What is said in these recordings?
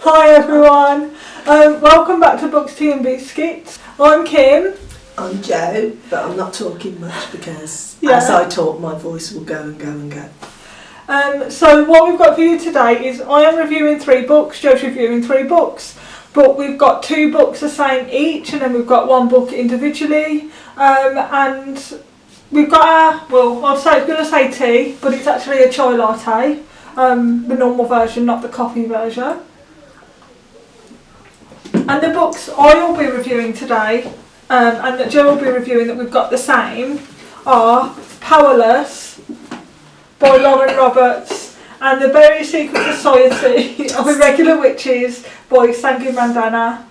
Hi everyone, welcome back to Books, Tea and Biscuits. I'm Kim. I'm Jo, but I'm not talking much because as I talk my voice will go and go and go. So what we've got for you today is I am reviewing 3 books, Jo's reviewing 3 books, but we've got 2 books the same each and then we've got 1 book individually, and we've got our, well I was going to say tea, but it's actually a chai latte, the normal version, not the coffee version. And the books I will be reviewing today, and that Jo will be reviewing that we've got the same, are Powerless by Lauren Roberts and The Very Secret Society of Irregular Witches by Sangu Mandanna.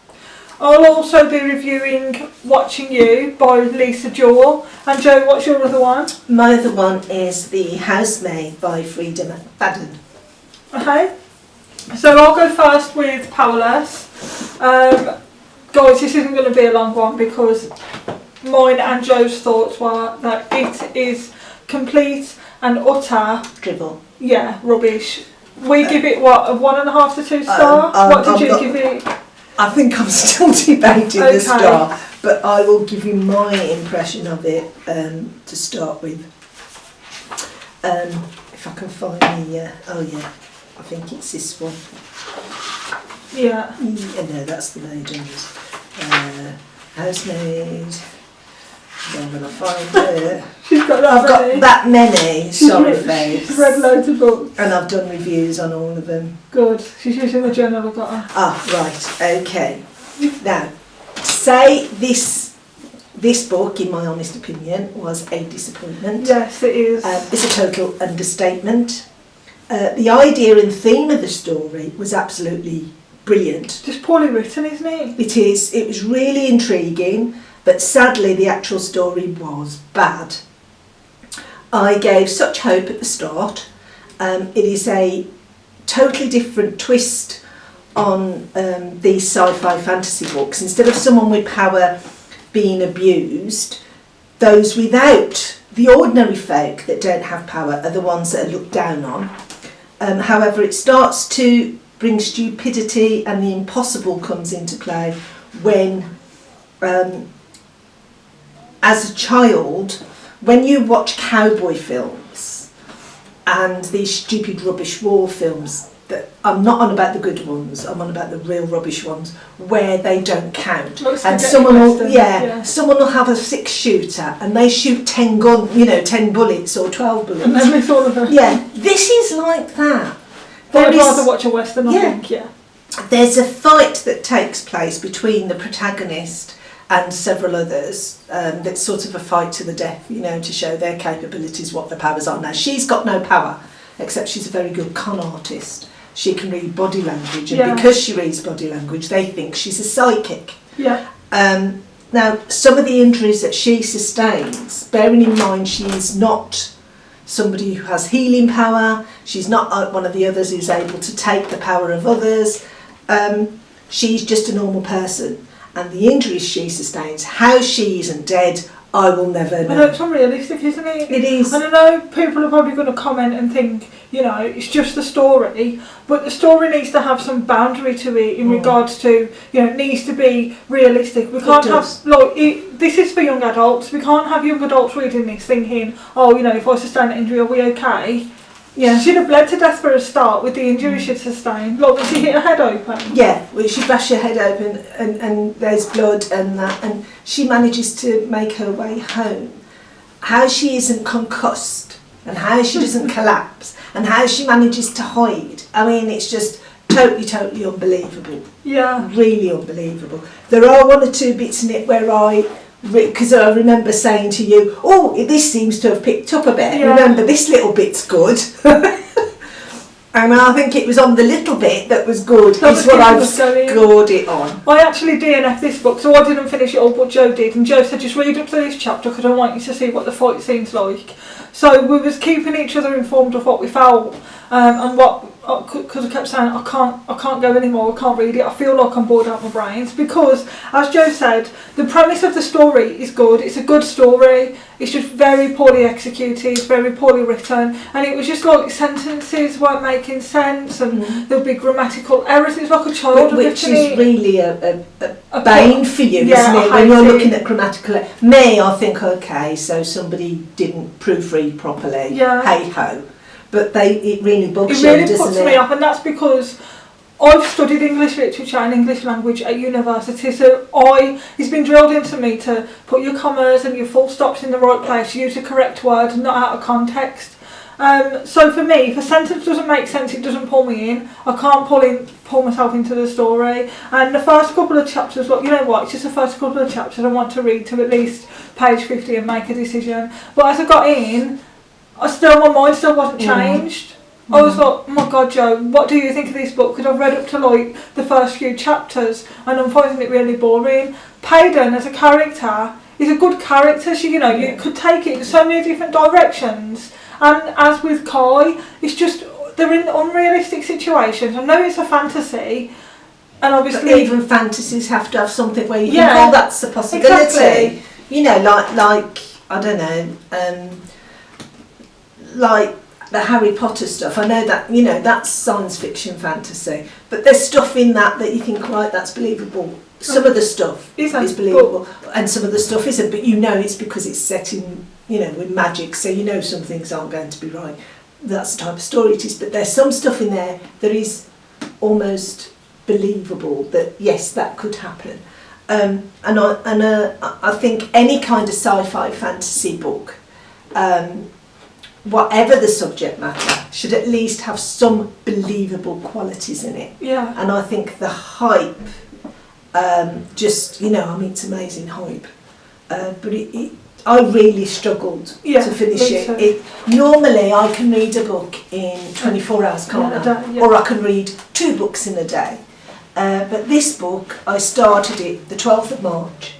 I'll also be reviewing Watching You by Lisa Jewell. And Jo, what's your other one? My other one is The Housemaid by Freda McFadden. Okay, so I'll go first with Powerless. Guys, this isn't going to be a long one because mine and Jo's thoughts were that it is complete and utter Dribble. Yeah, rubbish. We give it what, a 1.5 to 2 star? What did you give it? I think I'm still debating the star, but I will give you my impression of it to start with. If I can find the, oh yeah, I think it's this one. Yeah. No, that's the Maidens. Housemaid. I'm going to find it. She's got that I've got that many, sorry face. She's read loads of books. And I've done reviews on all of them. Good. She's using the journal I've got her. Ah, right, okay. Now, say this book, in my honest opinion, was a disappointment. Yes, it is. It's a total understatement. The idea and theme of the story was absolutely brilliant. Just poorly written, isn't it? It is. It was really intriguing, but sadly the actual story was bad. I gave such hope at the start. It is a totally different twist on these sci-fi fantasy books. Instead of someone with power being abused, those without, the ordinary folk that don't have power, are the ones that are looked down on. However, it starts to bring stupidity and the impossible comes into play when, as a child, when you watch cowboy films and these stupid rubbish war films, that I'm not on about the good ones, I'm on about the real rubbish ones where they don't count. And someone will, someone will have a 6-shooter and they shoot 10 bullets or 12 bullets. And then miss all of them. Yeah, this is like that. I'd rather watch a Western, I think, yeah. There's a fight that takes place between the protagonist and several others, that's sort of a fight to the death, to show their capabilities, what their powers are. Now, she's got no power, except she's a very good con artist. She can read body language, and because she reads body language, they think she's a psychic. Yeah. Now, some of the injuries that she sustains, bearing in mind she is not somebody who has healing power, she's not like one of the others who's able to take the power of others, she's just a normal person. And the injuries she sustains, how she isn't dead, I will never know. I know, it's unrealistic, isn't it? It is. And I know people are probably going to comment and think, it's just the story, but the story needs to have some boundary to it in regards to, it needs to be realistic. We can't have, this is for young adults, we can't have young adults reading this thinking, if I sustain an injury, are we okay? Yeah. She'd have bled to death for a start with the injury she'd sustained. When she hit her head open. Yeah, well, she bashed her head open and there's blood and that, and she manages to make her way home. How she isn't concussed and how she doesn't collapse and how she manages to hide. I mean, it's just totally unbelievable. Yeah. Really unbelievable. There are 1 or 2 bits in it where because I remember saying to you, this seems to have picked up a bit. Yeah. Remember, this little bit's good. And I think it was on the little bit that was good, is what I've scored it on. I actually DNF'd this book, so I didn't finish it all, but Jo did. And Jo said, just read up to this chapter because I want you to see what the fight scene's like. So we was keeping each other informed of what we felt, and what, because I kept saying I can't go anymore, I can't read it, I feel like I'm bored out my brains, because as Joe said, the premise of the story is good, it's a good story, it's just very poorly executed, very poorly written, and it was just like sentences weren't making sense, and there'd be grammatical errors. It's like a child which is it. really a bane for you, isn't it, when you're looking at grammatical. Me, I think, okay, so somebody didn't proofread properly, hey ho. But it really bugs you, doesn't it? It really puts me off, and that's because I've studied English literature and English language at university, so it's been drilled into me to put your commas and your full stops in the right place, use the correct word, not out of context. So for me, if a sentence doesn't make sense, it doesn't pull me in. I can't pull myself into the story. And the first couple of chapters, you know what, it's just the first couple of chapters I want to read to at least page 50 and make a decision. But as I got in, my mind still wasn't changed. I was like, oh my God, Joe, what do you think of this book? Because I've read up to like the first few chapters and I'm finding it really boring. McFadden as a character is a good character. You could take it in so many different directions. And as with Kai, it's just, they're in unrealistic situations. I know it's a fantasy, and obviously... But even fantasies have to have something where you think, oh, that's a possibility. Exactly. You know, like I don't know, like the Harry Potter stuff. I know that, that's science fiction fantasy, but there's stuff in that you think, right, that's believable. Some of the stuff is believable, and some of the stuff isn't, but it's because it's set in, with magic, so some things aren't going to be right. That's the type of story it is, but there's some stuff in there that is almost believable, that yes, that could happen. And I think any kind of sci-fi fantasy book, whatever the subject matter, should at least have some believable qualities in it. Yeah. And I think the hype, it's amazing hype. But I really struggled to finish it. Normally I can read a book in 24 hours, can't I? Or I can read 2 books in a day. But this book, I started it the 12th of March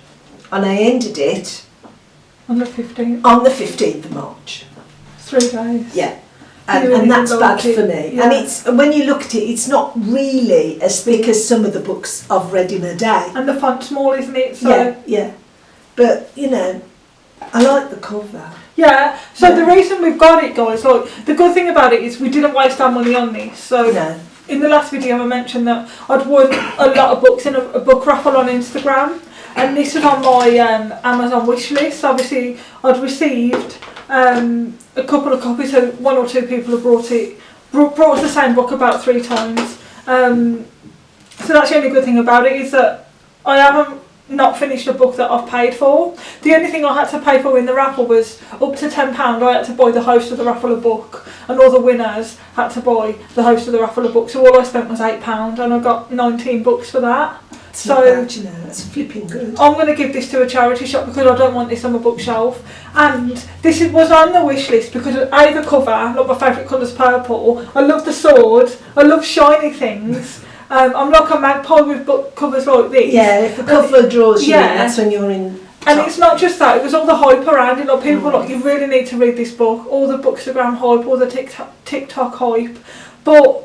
and I ended it on the 15th. On the 15th of March. 3 days. Yeah. And that's bad for me. Yeah. And when you look at it, it's not really as thick as some of the books I've read in a day. And the font's small, isn't it? So yeah. But, I like the cover. Yeah, so the reason we've got it, guys, the good thing about it is we didn't waste our money on this. So in the last video I mentioned that I'd won a lot of books in a book raffle on Instagram, and this was on my Amazon wish list. Obviously I'd received a couple of copies, so 1 or 2 people have brought us the same book about 3 times. So that's the only good thing about it, is that I haven't not finished a book that I've paid for. The only thing I had to pay for in the raffle was up to £10. I had to buy the host of the raffle a book, and all the winners had to buy the host of the raffle a book, so all I spent was £8 and I got 19 books for that. It's not bad, that's flipping good. I'm going to give this to a charity shop because I don't want this on my bookshelf. And this was on the wish list because A, the cover, like my favourite colour's purple, I love the sword, I love shiny things. I'm like a magpie with book covers like this. Yeah, if the cover draws you in, that's when you're in top. And it's not just that, it was all the hype around it. Like people were like, you really need to read this book. All the Bookstagram hype, all the TikTok hype. But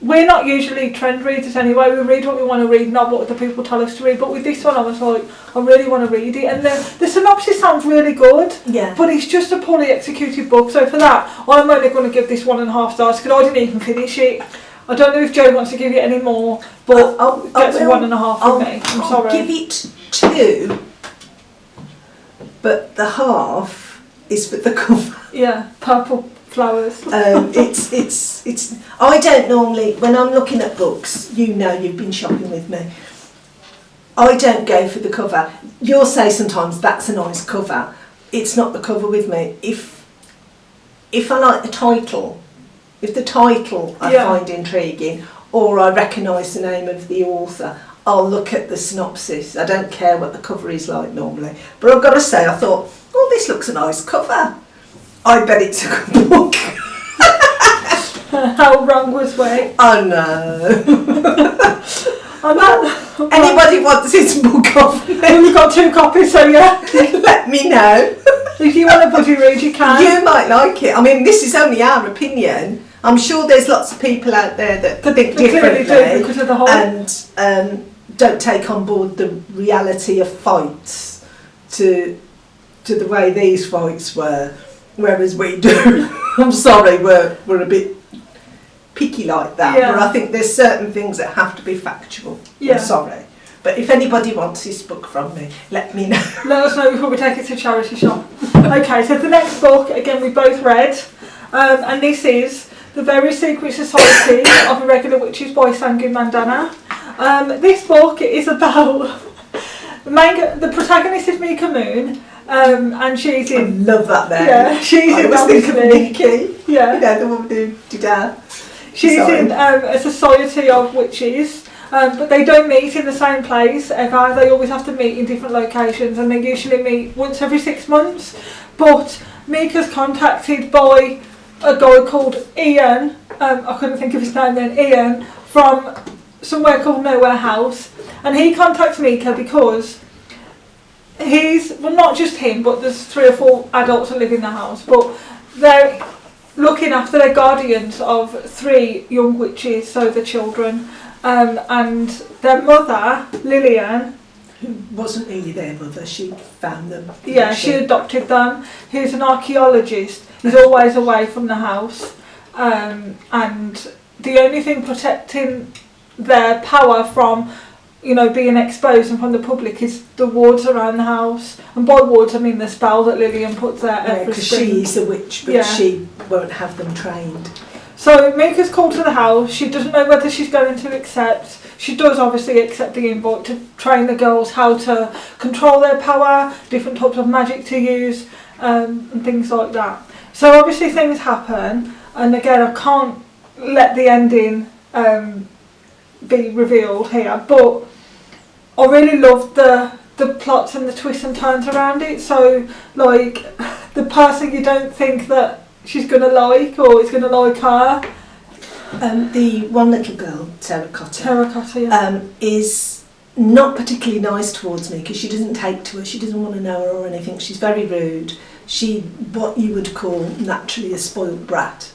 we're not usually trend readers anyway. We read what we want to read, not what other people tell us to read. But with this one, I was like, I really want to read it. And the synopsis sounds really good. Yeah. But it's just a poorly executed book. So for that, I'm only going to give this 1.5 stars because I didn't even finish it. I don't know if Joe wants to give it any more, but that's 1.5 from me. I'm sorry. I'll give it 2, but the half is with the cover. Yeah, purple flowers. It's. I don't normally, when I'm looking at books, you've been shopping with me, I don't go for the cover. You'll say sometimes that's a nice cover. It's not the cover with me. If I like the title, if the title I find intriguing, or I recognise the name of the author, I'll look at the synopsis. I don't care what the cover is like normally. But I've got to say, I thought, oh, this looks a nice cover. I bet it's a good book. How wrong was we? Oh no. Anybody wants this book off me? Well, we've got 2 copies, so yeah. Let me know. If you want a buddy read, you can. You might like it. I mean, this is only our opinion. I'm sure there's lots of people out there that think differently do because of the hype. and don't take on board the reality of fights to the way these fights were, whereas we do. I'm sorry, we're a bit picky like that, yeah. but I think there's certain things that have to be factual. Yeah. I'm sorry. But if anybody wants this book from me, let me know. Let us know before we take it to a charity shop. Okay, so the next book, again, we both read, and this is The Very Secret Society of Irregular Witches by Sangu Mandanna. This book is about the protagonist is Mika Moon, and she's in. I love that name. Yeah, she's I in. always think of Nikki. Yeah, you know, the woman who did that. She's in a society of witches, but they don't meet in the same place ever. They always have to meet in different locations, and they usually meet once every 6 months. But Mika's contacted by a guy called Ian, I couldn't think of his name then, Ian, from somewhere called Nowhere House, and he contacts Mika because well, not just him, but there's 3 or 4 adults that live in the house, but they're looking after their guardians of 3 young witches, so the children, and their mother, Lillian, who wasn't really their mother, she found them. Yeah, she adopted them. Who's an archaeologist. He's always away from the house, and the only thing protecting their power from, being exposed and from the public is the wards around the house. And by wards, I mean the spell that Lillian puts there every because spring. she's a witch, but she won't have them trained. So Mika's called to the house. She doesn't know whether she's going to accept. She does obviously accept the invite to train the girls how to control their power, different types of magic to use, and things like that. So obviously things happen, and again I can't let the ending be revealed here, but I really loved the plots and the twists and turns around it. So like the person you don't think that she's going to like or is going to like her. The one little girl, Terracotta, yeah. Is not particularly nice towards me because she doesn't take to her, she doesn't want to know her or anything. She's very rude. She, what you would call naturally a spoiled brat.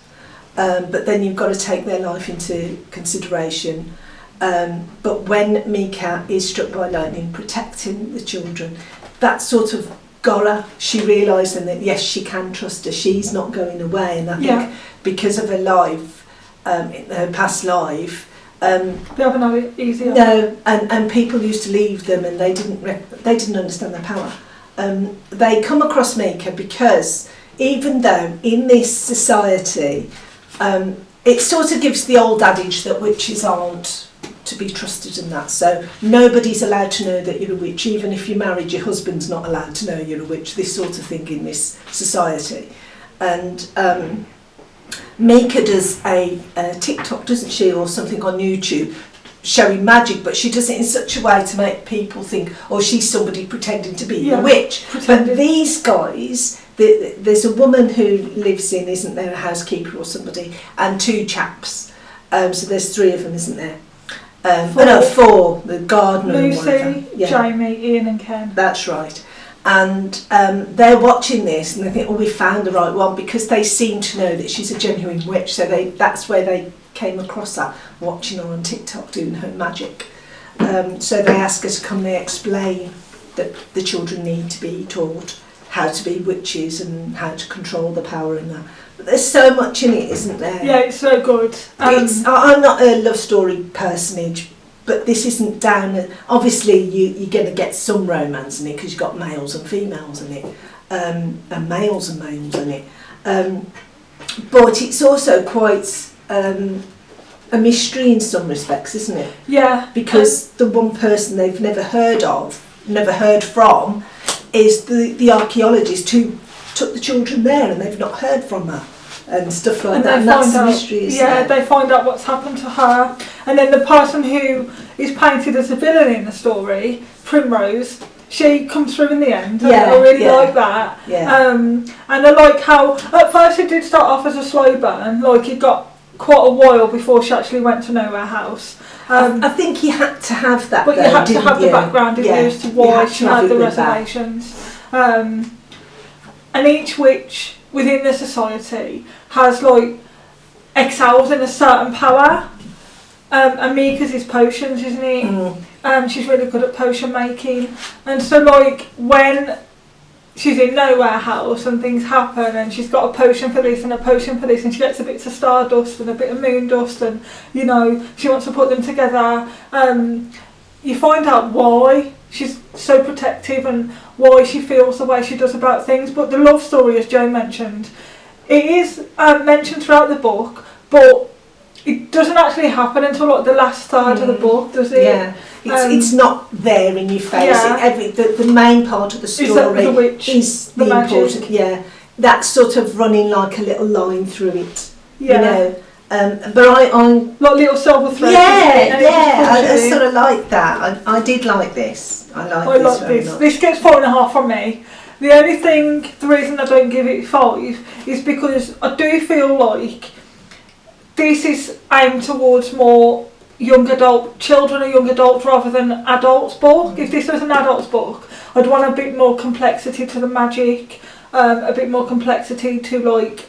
But then you've got to take their life into consideration. But when Mika is struck by lightning, protecting the children, that sort of got her. She realised then that yes, she can trust her. She's not going away, and I think because of her life, in her past life, they haven't had it easy. No, and people used to leave them, and they didn't understand their power. They come across Mika because even though in this society, it sort of gives the old adage that witches aren't to be trusted and that, so nobody's allowed to know that you're a witch. Even if you're married, your husband's not allowed to know you're a witch, this sort of thing in this society. And Mika does a TikTok, doesn't she, or something on YouTube showing magic, but she does it in such a way to make people think, oh, she's somebody pretending to be a witch. But these guys, there's a woman who lives in, isn't there, a housekeeper or somebody, and 2 chaps, so there's 3 of them, isn't there? 4, the gardener, Lucy, Jamie, Ian and Ken. That's right. And they're watching this and they think, oh, we found the right one, because they seem to know that she's a genuine witch, so that's where they came across her, watching her on TikTok doing her magic. So they ask her to come, they explain that the children need to be taught how to be witches and how to control the power in that. But there's so much in it, isn't there? Yeah, it's so good. I'm not a love story personage, but this isn't down. Obviously, you're going to get some romance in it because you've got males and females in it, and males and males in it. But it's also quite a mystery in some respects, isn't it? Yeah. Because the one person they've never heard from, is the archaeologist who took the children there, and they've not heard from her and stuff like that. And that's a mystery, isn't it? They find out what's happened to her, and then the person who is painted as a villain in the story, Primrose, she comes through in the end. I really like that. Yeah. And I like how at first it did start off as a slow burn, like it got quite a while before she actually went to Nowhere House. I think you had to have that. But though, you had to have you? the background as to why she had the reservations. And each witch within the society has like excels in a certain power. And Mika's is potions, isn't it? She's really good at potion making. And so like when she's in Nowhere House and things happen and she's got a potion for this and a potion for this and she gets a bit of stardust and a bit of moon dust and, you know, she wants to put them together. You find out why she's so protective and why she feels the way she does about things. But the love story, as Jo mentioned, it is mentioned throughout the book, but it doesn't actually happen until like the last third of the book, does it? Yeah. It's not there in your face. Yeah. The main part of the story is the witch, is the important. magic. Yeah, that's sort of running like a little line through it. Yeah. You know, but I'm like little silver threads. I sort of like that. I did like this. I like this. This gets 4.5 from me. The reason I don't give it 5 is because I do feel like this is aimed towards more young adult children or young adults rather than adults book. If this was an adult's book, I'd want a bit more complexity to the magic, a bit more complexity to like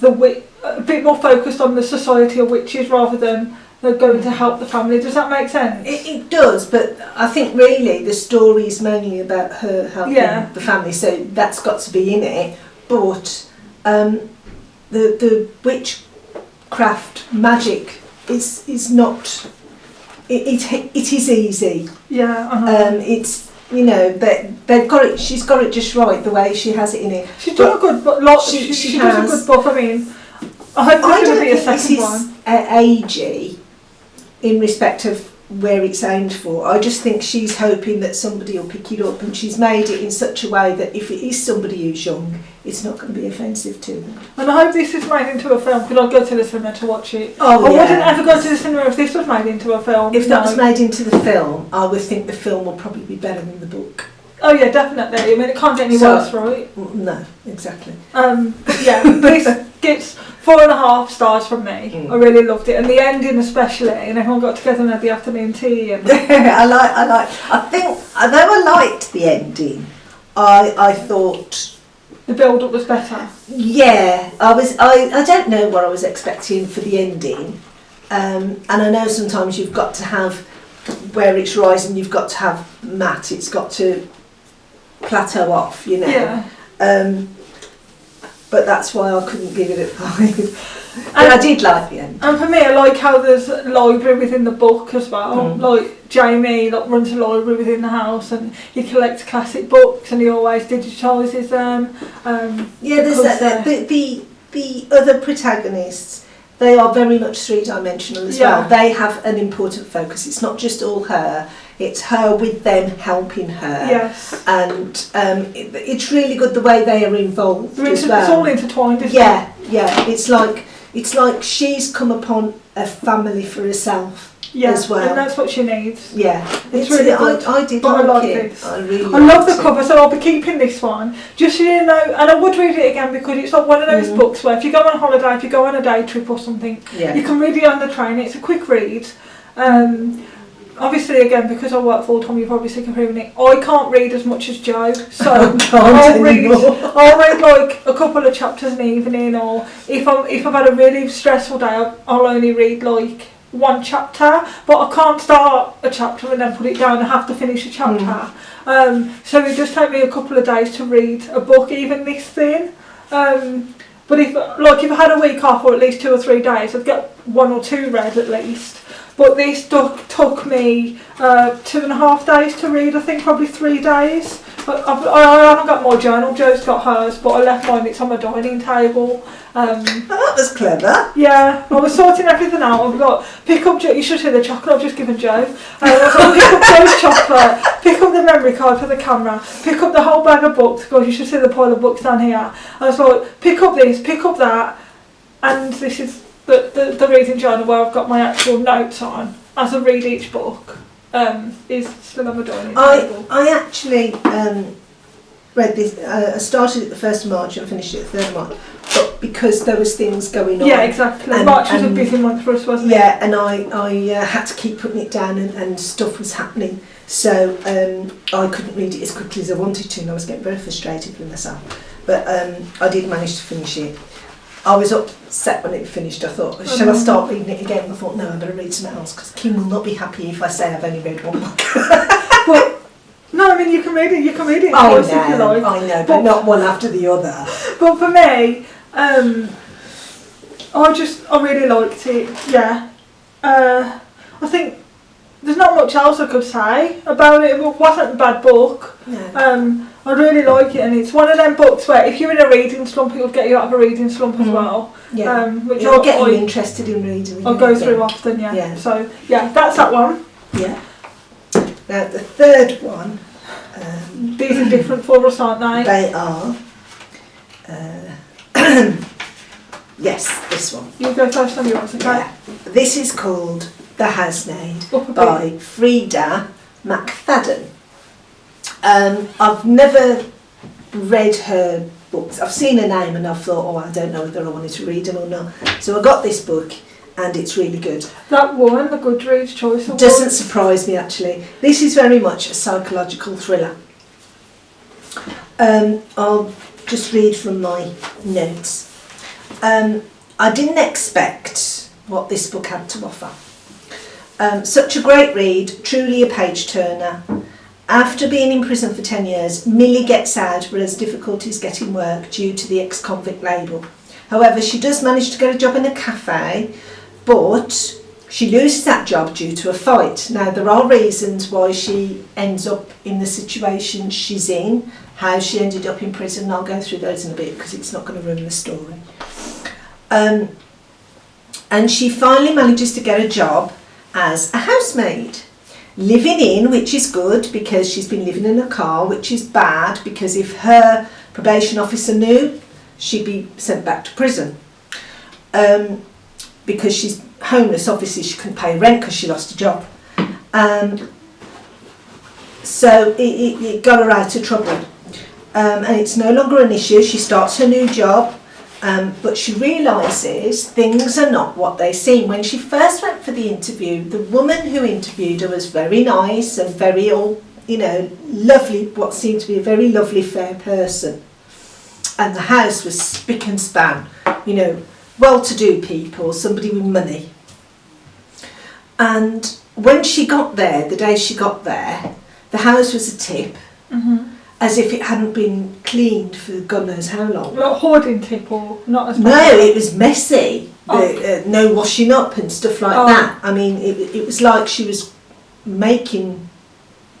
a bit more focused on the society of witches rather than they're going to help the family. Does that make sense? It does, but I think really the story is mainly about her helping the family, so that's got to be in it. But the witchcraft magic is not. It is easy. Yeah. It's, you know, they've got it. She's got it just right the way she has it in it. She's done a good book. She does a good book. I mean, I hope there's going to be a second one. Agey in respect of where it's aimed for. I just think she's hoping that somebody will pick it up, and she's made it in such a way that if it is somebody who's young, it's not going to be offensive to them. And I hope this is made into a film, because I'd go to the cinema to watch it. I wouldn't ever go to the cinema if this was made into a film. If that was made into the film, I would think the film will probably be better than the book. Oh yeah, definitely. I mean, it can't get any worse, right? No, exactly. But yeah, this gets 4.5 stars from me. I really loved it, and the ending especially, and everyone got together and had the afternoon tea. And I think, although I liked the ending, I thought the build-up was better. Yeah, I don't know what I was expecting for the ending, and I know sometimes you've got to have where it's rising, you've got to have matte. It's got to plateau off, you know. Yeah. But that's why I couldn't give it a 5. But I did like the end. And for me, I like how there's a library within the book as well. Like Jamie runs a library within the house, and he collects classic books, and he always digitises them. There's that. The other protagonists, they are very much 3-dimensional as well. They have an important focus. It's not just all her. It's her with them helping her. Yes. And it's really good the way they are involved as well. It's all intertwined, isn't it? Yeah. It's like she's come upon a family for herself as well. And that's what she needs. Yeah. It's really good. I did but like I it. This. I really I love the cover, so I'll be keeping this one. Just so you know, and I would read it again because it's like one of those books where if you go on holiday, if you go on a day trip or something, you can read it on the train. It's a quick read. Obviously, again, because I work full time, you're probably sick of hearing it. I can't read as much as Jo, so I'll read like a couple of chapters an evening, or if I've had a really stressful day, I'll only read like one chapter. But I can't start a chapter and then put it down. I have to finish a chapter. So it does take me a couple of days to read a book, even this thin. But if I had a week off, or at least 2 or 3 days, I'd get 1 or 2 read at least. But this took me 2.5 days to read, I think probably 3 days. I haven't got my journal, Jo's got hers, but I left mine, it's on my dining table. That was clever. Yeah, I was sorting everything out. I've got, pick up, you should see the chocolate I've just given Jo. Pick up Jo's chocolate, pick up the memory card for the camera, pick up the whole bag of books, because you should see the pile of books down here. I was like, pick up this, pick up that, and this is the reading journal where I've got my actual notes on as I read each book is still on my dining table. I actually read this. I started it the 1st of March and finished it the 3rd of March. But because there was things going on. Yeah, exactly. March was a busy month for us, wasn't it? Yeah, and I had to keep putting it down, and stuff was happening. So I couldn't read it as quickly as I wanted to, and I was getting very frustrated with myself. But I did manage to finish it. I was upset when it finished. I thought, shall I start reading it again? I thought, no, I better read something else, because Kim will not be happy if I say I've only read one book. But no, I mean, you can read it twice if you like. I know, but not one after the other. But for me, I really liked it. Yeah, I think there's not much else I could say about it. It wasn't a bad book. No. I really like it, and it's one of them books where if you're in a reading slump, it'll get you out of a reading slump as well. Yeah. Which It'll get you interested in reading. I'll go through often. Yeah. So yeah, that's that one. Yeah. Now the 3rd one. These are different for us, aren't they? They are. Yes, this one. You go first on yours, okay? Yeah. This is called The Housemaid Up by Freda McFadden. I've never read her books. I've seen her name and I've thought, oh, I don't know whether I wanted to read them or not. So I got this book and it's really good. That won the Goodreads Choice Award. Doesn't surprise me, actually. This is very much a psychological thriller. I'll just read from my notes. I didn't expect what this book had to offer. Such a great read, truly a page-turner. After being in prison for 10 years, Millie gets out but has difficulties getting work due to the ex-convict label. However, she does manage to get a job in a cafe, but she loses that job due to a fight. Now, there are reasons why she ends up in the situation she's in, how she ended up in prison. I'll go through those in a bit because it's not going to ruin the story. And she finally manages to get a job as a housemaid. Living in, which is good because she's been living in a car, which is bad because if her probation officer knew, she'd be sent back to prison. Because she's homeless, obviously she couldn't pay rent because she lost a job. So it got her out of trouble. And it's no longer an issue. She starts her new job, but she realises things are not what they seem. When she first went for the interview, the woman who interviewed her was very nice and very, lovely, what seemed to be a very lovely, fair person. And the house was spick and span, well-to-do people, somebody with money. And when she got there, the day she got there, the house was a tip, as if it hadn't been cleaned for God knows how long. Like hoarding tip or not as much? No, it was messy. No washing up and stuff like that. I mean, it was like she was making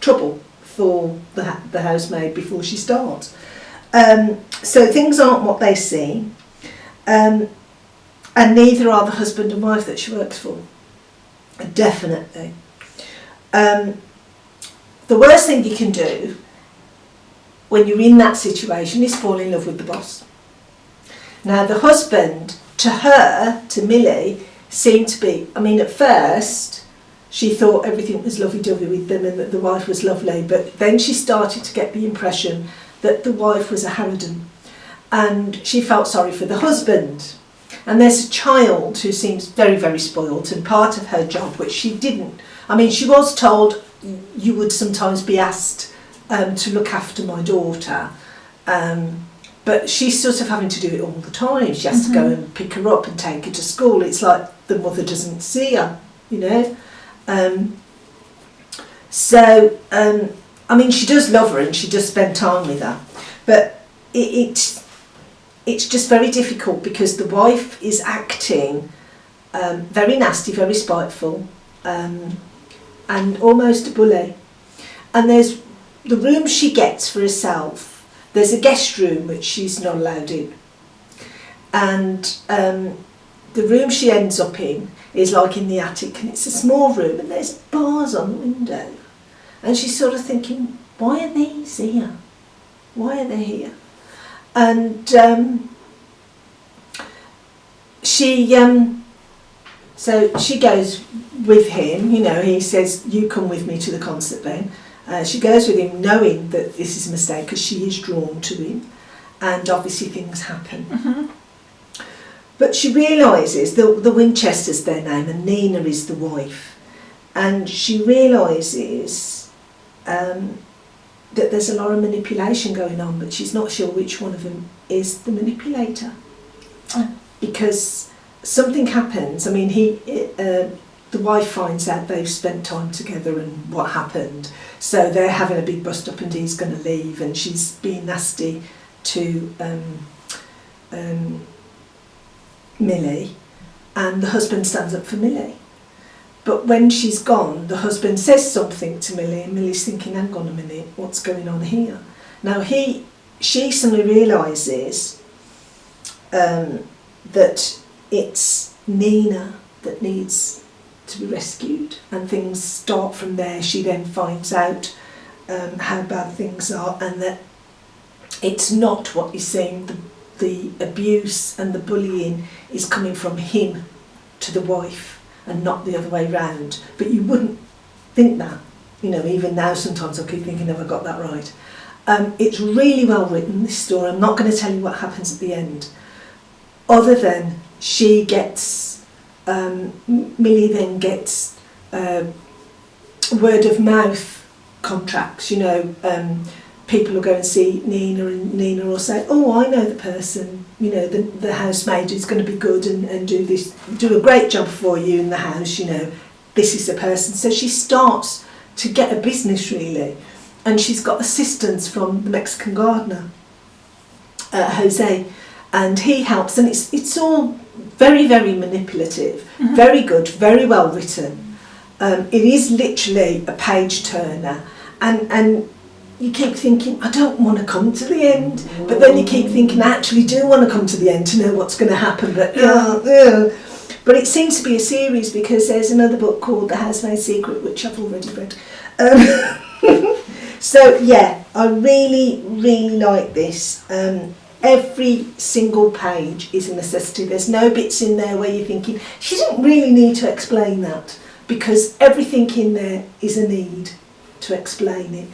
trouble for the housemaid before she starts. So things aren't what they seem. And neither are the husband and wife that she works for. Definitely. The worst thing you can do when you're in that situation is fall in love with the boss. Now the husband, to her, to Millie, seemed to be, at first she thought everything was lovey-dovey with them and that the wife was lovely, but then she started to get the impression that the wife was a harridan and she felt sorry for the husband. And there's a child who seems very, very spoilt, and part of her job, which she didn't, she was told you would sometimes be asked to look after my daughter, but she's sort of having to do it all the time. She has to go and pick her up and take her to school. It's like the mother doesn't see her, she does love her and she does spend time with her, but it's just very difficult because the wife is acting very nasty, very spiteful, and almost a bully. And there's the room she gets for herself. There's a guest room which she's not allowed in. And the room she ends up in is like in the attic, and it's a small room and there's bars on the window. And she's sort of thinking, why are these here? Why are they here? And so she goes with him, he says, you come with me to the concert then. She goes with him knowing that this is a mistake because she is drawn to him, and obviously things happen. Mm-hmm. But she realises the Winchester's their name and Nina is the wife, and she realises that there's a lot of manipulation going on, but she's not sure which one of them is the manipulator. Because something happens. I mean, the wife finds out they've spent time together and what happened, so they're having a big bust up and he's going to leave, and she's being nasty to Millie, and the husband stands up for Millie. But when she's gone, the husband says something to Millie, and Millie's thinking, hang on a minute, what's going on here? Now she suddenly realises that it's Nina that needs to be rescued, and things start from there. She then finds out how bad things are, and that it's not what you're saying. The abuse and the bullying is coming from him to the wife and not the other way round. But you wouldn't think that, even now sometimes I keep thinking, have I got that right? It's really well written, this story. I'm not going to tell you what happens at the end, other than she gets, Millie then gets word of mouth contracts, people will go and see Nina, and Nina will say, oh, I know the person, the housemaid who's going to be good and do a great job for you in the house, this is the person. So she starts to get a business really, and she's got assistance from the Mexican gardener, Jose, and he helps, and it's all very, very manipulative, Mm-hmm. very good, very well written. It is literally a page turner, and you keep thinking, I don't want to come to the end, but then you keep thinking, I actually do want to come to the end to know what's going to happen, but But it seems to be a series, because there's another book called The Housemaid's Secret, which I've already read. So yeah, I really, really like this. Every single page is a necessity. There's no bits in there where you're thinking, she didn't really need to explain that, because everything in there is a need to explain it.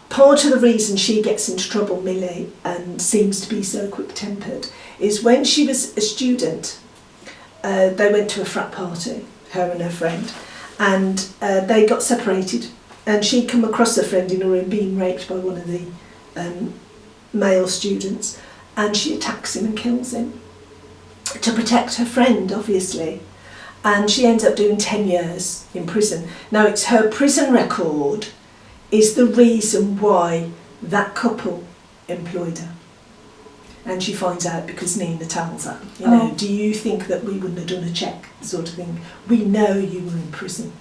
Part of the reason she gets into trouble, Millie, and seems to be so quick-tempered, is when she was a student, they went to a frat party, her and her friend, and they got separated, and she come across her friend in a room being raped by one of the male students, and she attacks him and kills him to protect her friend, obviously, and she ends up doing 10 years in prison. Now, it's her prison record is the reason why that couple employed her. And she finds out because Nina tells her, do you think that we wouldn't have done a check, sort of thing? We know you were in prison.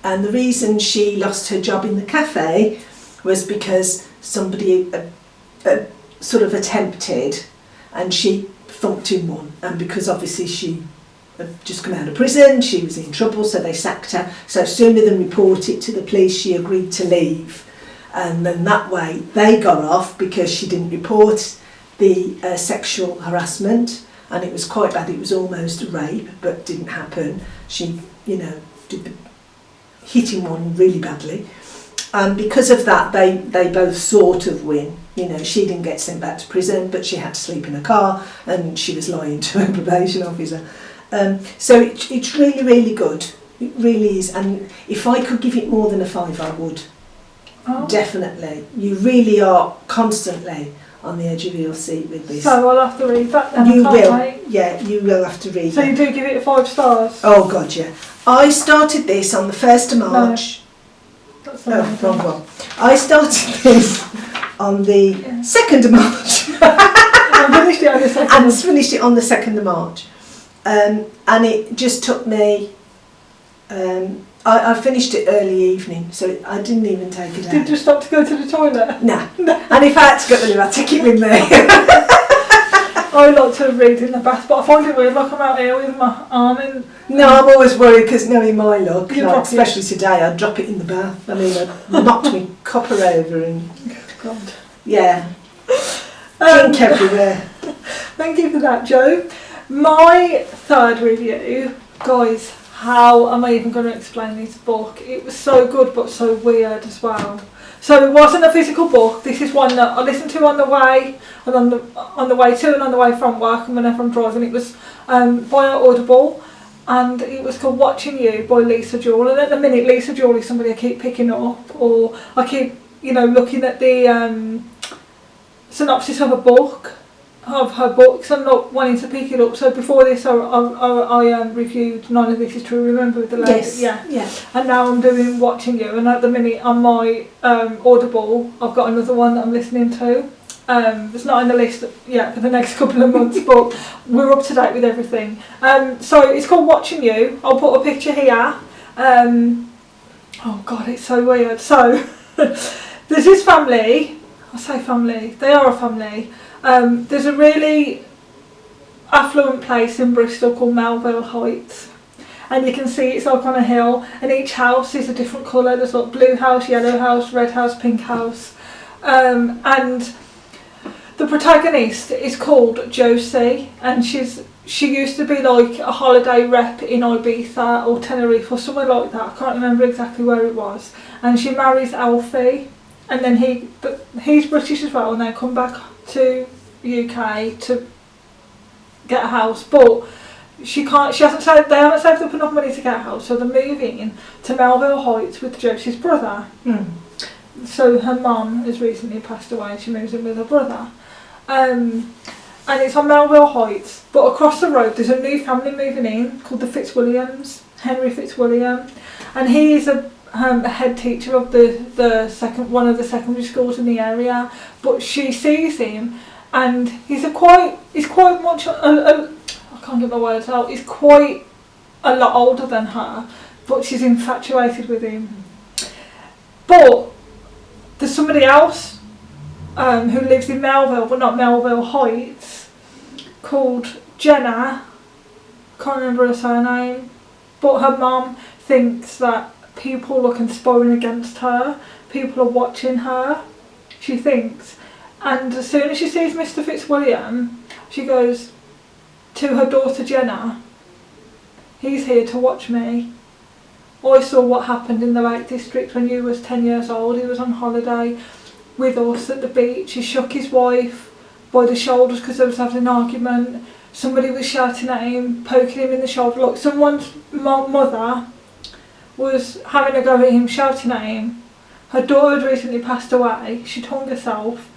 And the reason she lost her job in the cafe was because somebody sort of attempted, and she thumped him one. And because obviously she had just come out of prison, she was in trouble, so they sacked her. So sooner than report it to the police, she agreed to leave. And then that way they got off, because she didn't report the sexual harassment, and it was quite bad. It was almost a rape, but didn't happen. She, hit him one really badly. And because of that, they both sort of win. She didn't get sent back to prison, but she had to sleep in a car, and she was lying to her probation officer. So it's really, really good. It really is. And if I could give it more than a 5, I would. Oh. Definitely. You really are constantly on the edge of your seat with this. So I'll have to read that then. You will. Yeah, you will have to read it. So you do give it 5 stars? Oh God, yeah. I started this on the 1st of March. No, that's wrong one. I started this on the 2nd of March. And finished it on the 2nd. And finished it on the 2nd of March. And it just took me. I finished it early evening, so I didn't even take it out. Did you stop to go to the toilet? No. And if I had to go to the loo, I'd take it with me. I like to read in the bath, but I find it weird, like I'm out here with my arm in. No, I'm always worried, because knowing my luck, especially today, I'd drop it in the bath. I mean, I knocked my copper over and... God. Yeah. Ink everywhere. Thank you for that, Jo. My third review, guys, how am I even going to explain this book? It was so good but so weird as well. So it wasn't a physical book. This is one that I listened to on the way, and on the way to and on the way from work, and whenever I'm driving. It was by Audible, and it was called Watching You by Lisa Jewell. And at the minute, Lisa Jewell is somebody I keep picking up, or I keep, looking at the synopsis of her books and not wanting to pick it up. So before this, I reviewed None of This Is True. Remember with the lady? Yes. Yeah. And now I'm doing Watching You, and at the minute on my Audible, I've got another one that I'm listening to. It's not on the list yet for the next couple of months, but we're up to date with everything. So it's called Watching You. I'll put a picture here. Oh God, it's so weird. So there's this family. I say family. They are a family. There's a really affluent place in Bristol called Melville Heights, and you can see it's like on a hill, and each house is a different colour. There's like blue house, yellow house, red house, pink house, and the protagonist is called Josie, and she used to be like a holiday rep in Ibiza or Tenerife or somewhere like that. I can't remember exactly where it was, and she marries Alfie, and then he's British as well, and they come back to UK to get a house, but they haven't saved up enough money to get a house, so they're moving to Melville Heights with Josie's brother. So her mum has recently passed away, and she moves in with her brother, and it's on Melville Heights, but across the road there's a new family moving in called the Fitzwilliams, Henry Fitzwilliam, and he is a head teacher of one of the secondary schools in the area. But she sees him, and he's quite much I can't get my words out. He's quite a lot older than her, but she's infatuated with him. But there's somebody else who lives in Melville, but not Melville Heights, called Jenna. Can't remember her surname, but her mum thinks that people are conspiring against her. People are watching her, she thinks. And as soon as she sees Mr. Fitzwilliam, she goes to her daughter Jenna, "He's here to watch me. I saw what happened in the Lake District when you was 10 years old. He was on holiday with us at the beach. He shook his wife by the shoulders because they was having an argument. Somebody was shouting at him, poking him in the shoulder. Like someone's mother was having a go at him, shouting at him. Her daughter had recently passed away. She'd hung herself,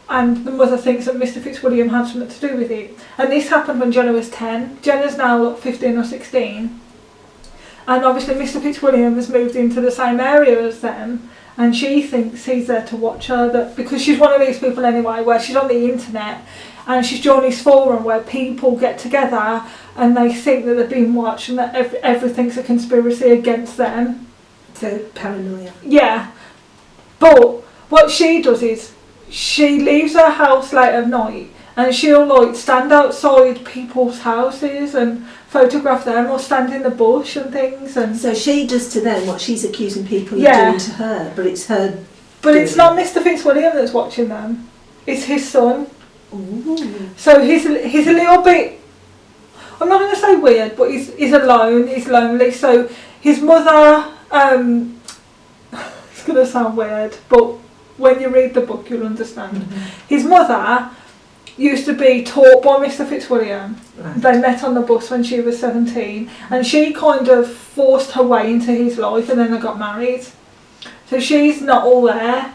and the mother thinks that Mr. Fitzwilliam had something to do with it. And this happened when Jenna was 10. Jenna's now 15 or 16. And obviously Mr. Fitzwilliam has moved into the same area as them, and she thinks he's there to watch her, that because she's one of these people anyway, where she's on the internet, and she's joined this forum where people get together and they think that they're being watched and that everything's a conspiracy against them. So paranoia. Yeah. But what she does is she leaves her house late at night, and she'll like stand outside people's houses and photograph them, or stand in the bush and things. And so she does to them what she's accusing people of doing to her, but it's her. But it's not Mr. Fitzwilliam that's watching them. It's his son. Ooh. So he's a little bit, I'm not going to say weird, but he's alone, he's lonely. So his mother, it's going to sound weird, but when you read the book you'll understand. Mm-hmm. His mother used to be taught by Mr. Fitzwilliam. Right. They met on the bus when she was 17, and she kind of forced her way into his life, and then they got married. So she's not all there,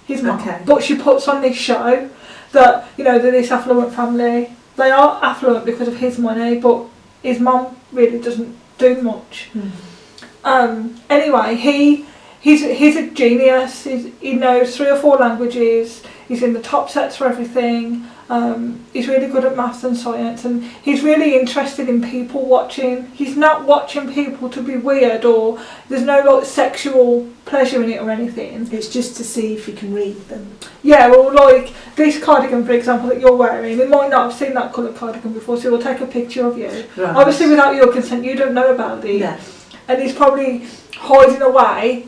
his mum, okay. But she puts on this show that, they're this affluent family. They are affluent because of his money, but his mum really doesn't do much. Anyway, he's a genius. He knows 3 or 4 languages. He's in the top sets for everything. He's really good at maths and science, and he's really interested in people watching. He's not watching people to be weird, or there's no like sexual pleasure in it or anything. It's just to see if you can read them. Yeah, well, like this cardigan, for example, that you're wearing, they might not have seen that colour cardigan before, so he'll take a picture of you. Right. Obviously, without your consent, you don't know about it. Yeah. And he's probably hiding away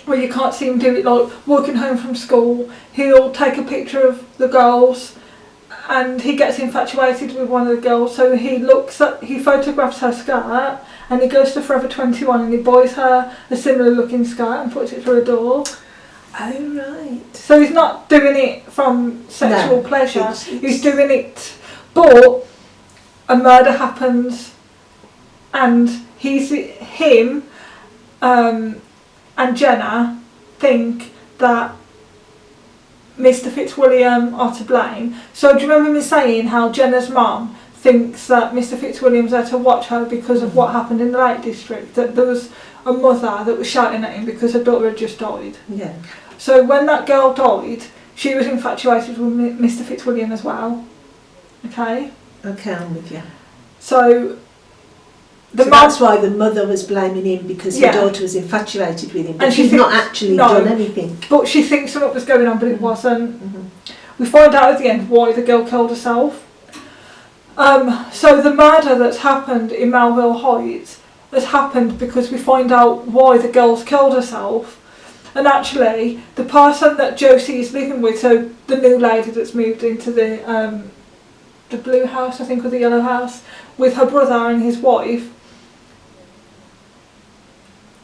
where you can't see him do it, like walking home from school. He'll take a picture of the girls and he gets infatuated with one of the girls, so he photographs her skirt, and he goes to Forever 21 and he buys her a similar looking skirt and puts it through a door. Oh, right. So he's not doing it from sexual pleasure, it's he's doing it, but a murder happens, and him and Jenna think that Mr. Fitzwilliam are to blame. So do you remember me saying how Jenna's mum thinks that Mr. Fitzwilliam's there to watch her because of what happened in the Lake District, that there was a mother that was shouting at him because her daughter had just died. Yeah. So when that girl died, she was infatuated with Mr. Fitzwilliam as well. Okay? Okay, I'm with you. So that's why the mother was blaming him, because her daughter was infatuated with him, but she's not actually done anything. But she thinks something was going on, but it wasn't. Mm-hmm. We find out at the end why the girl killed herself. So the murder that's happened in Melville Heights has happened because we find out why the girl's killed herself. And actually, the person that Josie is living with, so the new lady that's moved into the blue house, I think, or the yellow house, with her brother and his wife,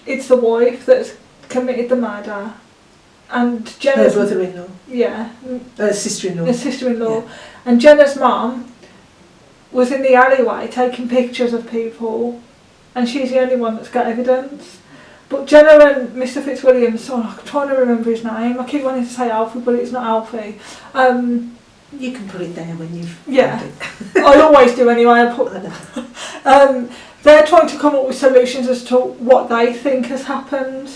it's the wife that's committed the murder. And Jenna's her brother-in-law. Yeah. Sister-in-law. Her sister-in-law. Yeah. And Jenna's mum was in the alleyway taking pictures of people, and she's the only one that's got evidence. But Jenna and Mr. Fitzwilliam's, I'm trying to remember his name. I keep wanting to say Alfie, but it's not Alfie. You can put it there when you've... Yeah. I always do anyway. They're trying to come up with solutions as to what they think has happened.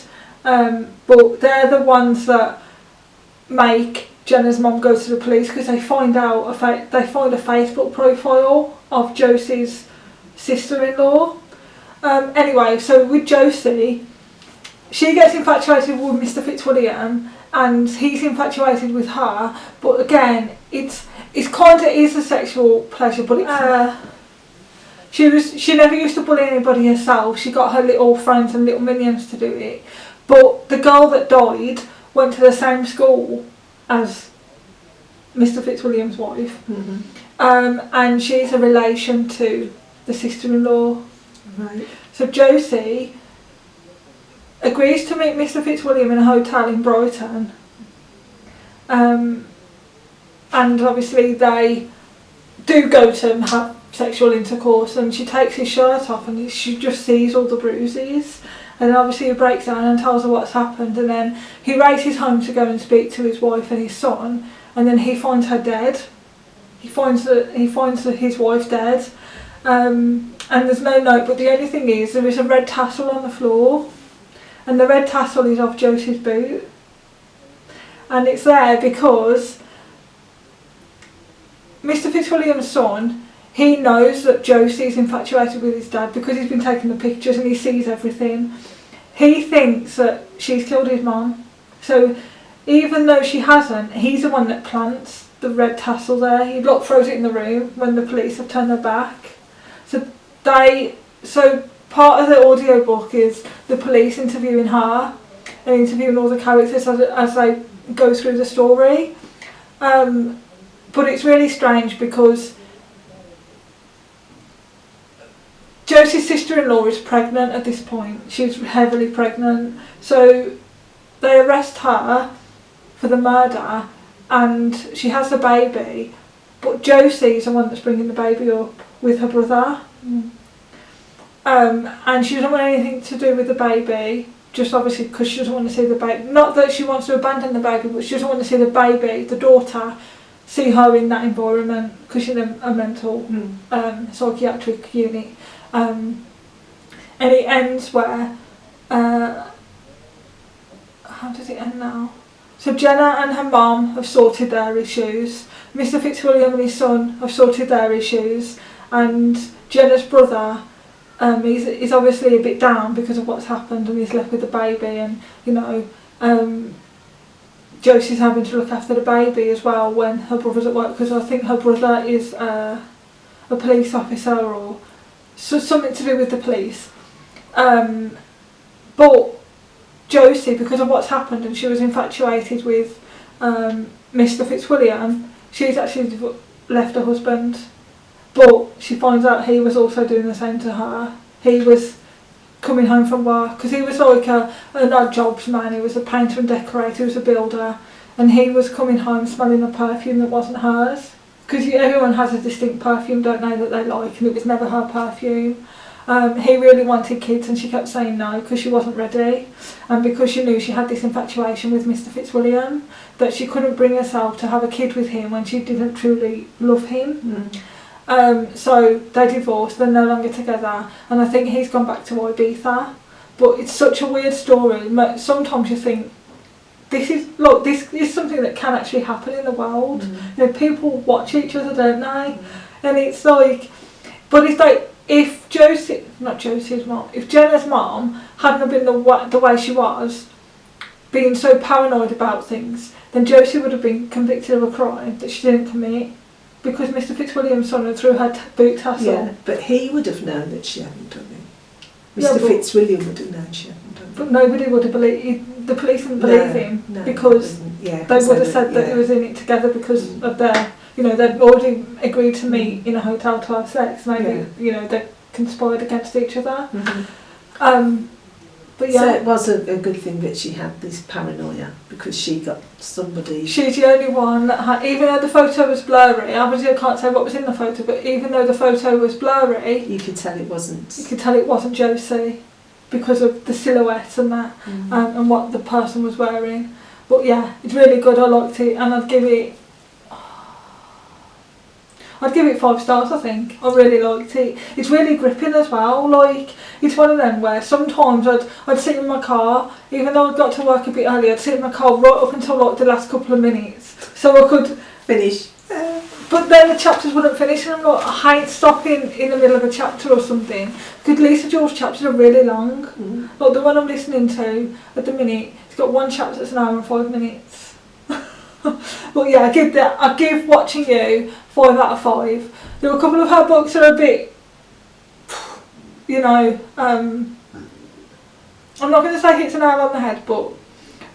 But they're the ones that make Jenna's mum go to the police, because they find out a Facebook profile of Josie's sister-in-law. Anyway, so with Josie, she gets infatuated with Mr. Fitzwilliam, and he's infatuated with her. But again, it's kind of is a sexual pleasure, but she never used to bully anybody herself. She got her little friends and little minions to do it. But the girl that died went to the same school as Mr. Fitzwilliam's wife. Mm-hmm. And she's a relation to the sister-in-law. Right. So Josie agrees to meet Mr. Fitzwilliam in a hotel in Brighton. And obviously they do go to have sexual intercourse, and she takes his shirt off and she just sees all the bruises. And obviously he breaks down and tells her what's happened, and then he races home to go and speak to his wife and his son, and then he finds her dead. He finds his wife dead, and there's no note, but the only thing is there is a red tassel on the floor, and the red tassel is off Josie's boot, and it's there because Mr. Fitzwilliam's son, he knows that Josie's infatuated with his dad because he's been taking the pictures and he sees everything. He thinks that she's killed his mum. So even though she hasn't, he's the one that plants the red tassel there. He throws it in the room when the police have turned their back. So part of the audiobook is the police interviewing her and interviewing all the characters as they go through the story. But it's really strange because Josie's sister-in-law is pregnant at this point. She's heavily pregnant. So they arrest her for the murder and she has the baby. But Josie's the one that's bringing the baby up with her brother. Mm. And she doesn't want anything to do with the baby, just obviously because she doesn't want to see the baby. Not that she wants to abandon the baby, but she doesn't want to see the baby, the daughter, see her in that environment because she's in a mental psychiatric unit. And it ends where, how does it end now? So Jenna and her mum have sorted their issues, Mr. Fitzwilliam and his son have sorted their issues, and Jenna's brother, he's obviously a bit down because of what's happened and he's left with the baby, and Josie's having to look after the baby as well when her brother's at work, because I think her brother is a police officer or something to do with the police. But Josie, because of what's happened and she was infatuated with Mr. Fitzwilliam, she's actually left her husband, but she finds out he was also doing the same to her. He was coming home from work, because he was like an odd jobs man. He was a painter and decorator, he was a builder, and he was coming home smelling a perfume that wasn't hers, because everyone has a distinct perfume, don't they, that they like, and it was never her perfume. He really wanted kids, and she kept saying no because she wasn't ready, and because she knew she had this infatuation with Mr. Fitzwilliam, that she couldn't bring herself to have a kid with him when she didn't truly love him. So they divorced, they're no longer together, and I think he's gone back to Ibiza. But it's such a weird story. Sometimes you think, this is something that can actually happen in the world. You know, people watch each other, don't they? And it's like, but it's like, if if Jenna's mom hadn't been the way she was, being so paranoid about things, then Josie would have been convicted of a crime that she didn't commit, because Mr. Fitzwilliam's son had threw her boot tassel. Yeah, but he would have known that she hadn't done it. Mr. Fitzwilliam would have known she hadn't done it. But nobody would have believed, the police didn't believe him, because they would have said that he was in it together because of their, you know, they'd already agreed to meet in a hotel to have sex. Maybe, you know, they conspired against each other. But yeah. So it was a good thing that she had this paranoia, because she got somebody... She's the only one that had, even though the photo was blurry, obviously I can't say what was in the photo, but even though the photo was blurry... You could tell it wasn't... You could tell it wasn't Josie, because of the silhouette and that, and what the person was wearing. But yeah, it's really good, I liked it, and I'd give it 5 stars, I think. I really liked it. It's really gripping as well. Like, it's one of them where sometimes I'd sit in my car, even though I'd got to work a bit early, I'd sit in my car right up until like the last couple of minutes, so I could finish. But then the chapters wouldn't finish, and I'm like, I hate stopping in the middle of a chapter or something, because Lisa Jewell's chapters are really long. Like the one I'm listening to at the minute, it's got one chapter that's an hour and 5 minutes. But yeah, I give Watching You 5 out of 5. There were a couple of her books that are a bit, you know, I'm not going to say hits an nail on the head, but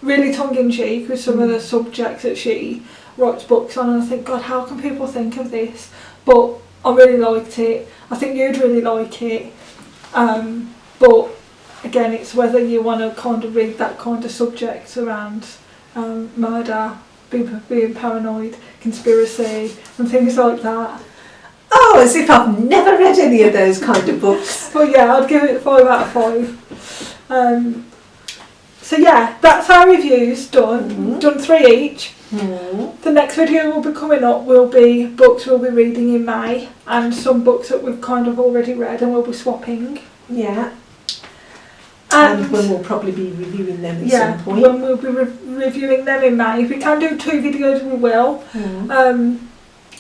really tongue-in-cheek with some of the subjects that she writes books on, and I think, God, how can people think of this? But I really liked it. I think you'd really like it. But again, it's whether you want to kind of read that kind of subject around murder, being paranoid, conspiracy, and things like that. Oh, as if I've never read any of those kind of books. But yeah, I'd give it 5 out of 5. So yeah, that's our reviews done. Done 3 each. The next video will be coming up will be books we'll be reading in May, and some books that we've kind of already read, and we'll be swapping. Yeah. And when we'll probably be reviewing them at some point. When we'll be reviewing them in May. If we can do 2 videos, we will.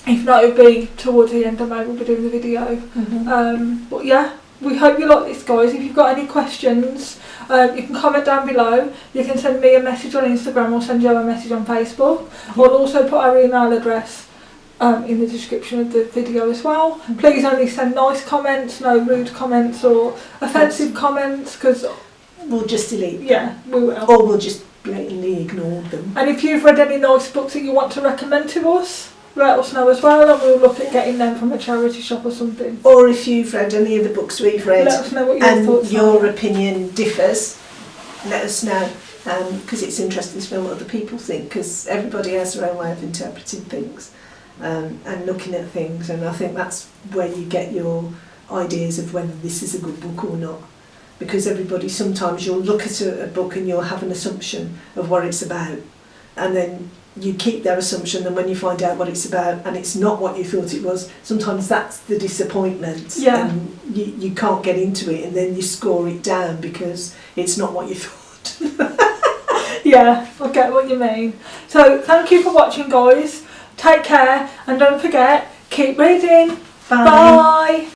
If not, it'll be towards the end of May we'll be doing the video. But yeah, we hope you like this, guys. If you've got any questions, you can comment down below. You can send me a message on Instagram or send Jo a message on Facebook. I'll also put our email address in the description of the video as well. Please only send nice comments, no rude comments or offensive comments, because we'll just delete them. Yeah, we will. Or we'll just blatantly ignore them. And if you've read any nice books that you want to recommend to us, let us know as well, and we'll look at getting them from a charity shop or something. Or if you've read any of the books we've read, let us know what your thoughts are. Your opinion differs, let us know, because it's interesting to know what other people think, because everybody has their own way of interpreting things and looking at things, and I think that's where you get your ideas of whether this is a good book or not. Because everybody, sometimes you'll look at a book and you'll have an assumption of what it's about, and then you keep their assumption, and when you find out what it's about and it's not what you thought it was, sometimes that's the disappointment. Yeah. And you can't get into it, and then you score it down because it's not what you thought. Yeah, I get what you mean. So thank you for watching, guys. Take care, and don't forget, keep reading. Bye. Bye.